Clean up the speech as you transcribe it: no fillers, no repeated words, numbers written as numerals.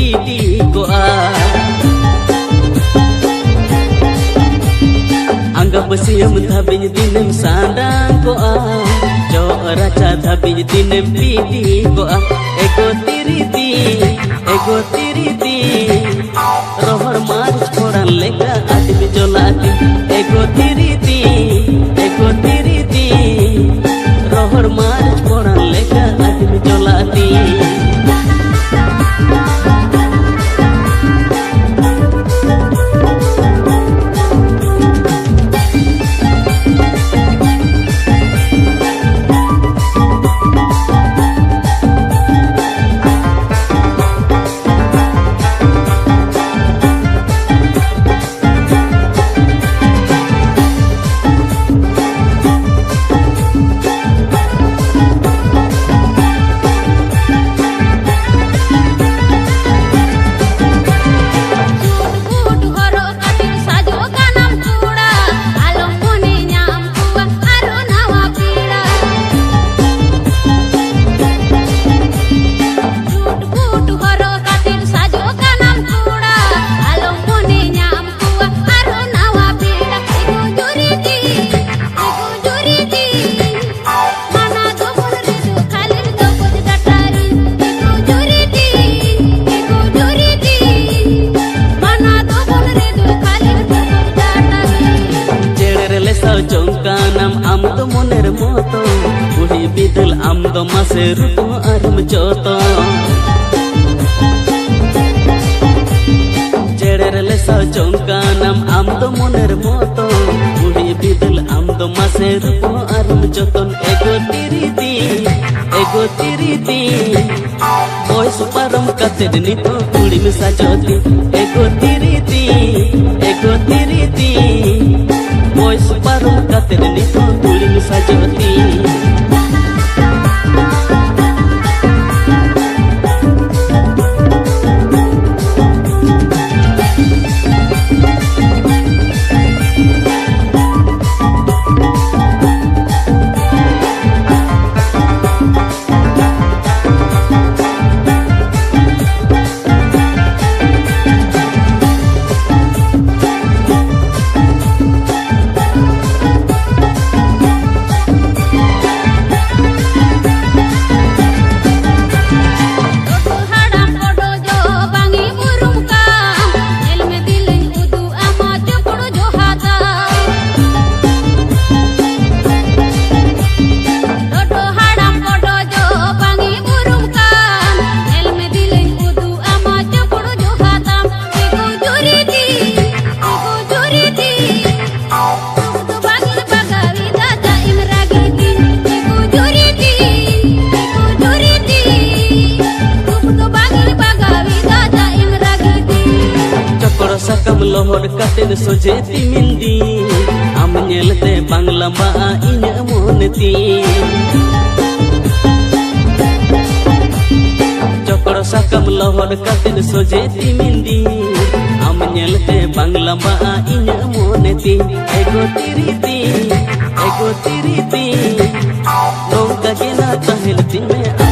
pidi koa anggap siam thabing dinem sandang koa jo raca thabing dinem pidi koa ego tiriti rohor mar choran lega admi jolati ego tiriti rohor mar choran lega admi jolati jongkanam am to moner moto budi bidul am to maseru to arum joto jeder lesa jongkanam am to moner moto budi bidul am to maseru to arum joton ego tiriti boy suparam kated nito kuli misa joti ego tiriti boy separuh katen nito tuling sajoti sakam lohor katen sojeti mindi am nyelte bangla ba inya moneti chokro sakam lohor katen sojeti mindi am nyelte bangla ba inya moneti ego tiriti nongka gena tahil time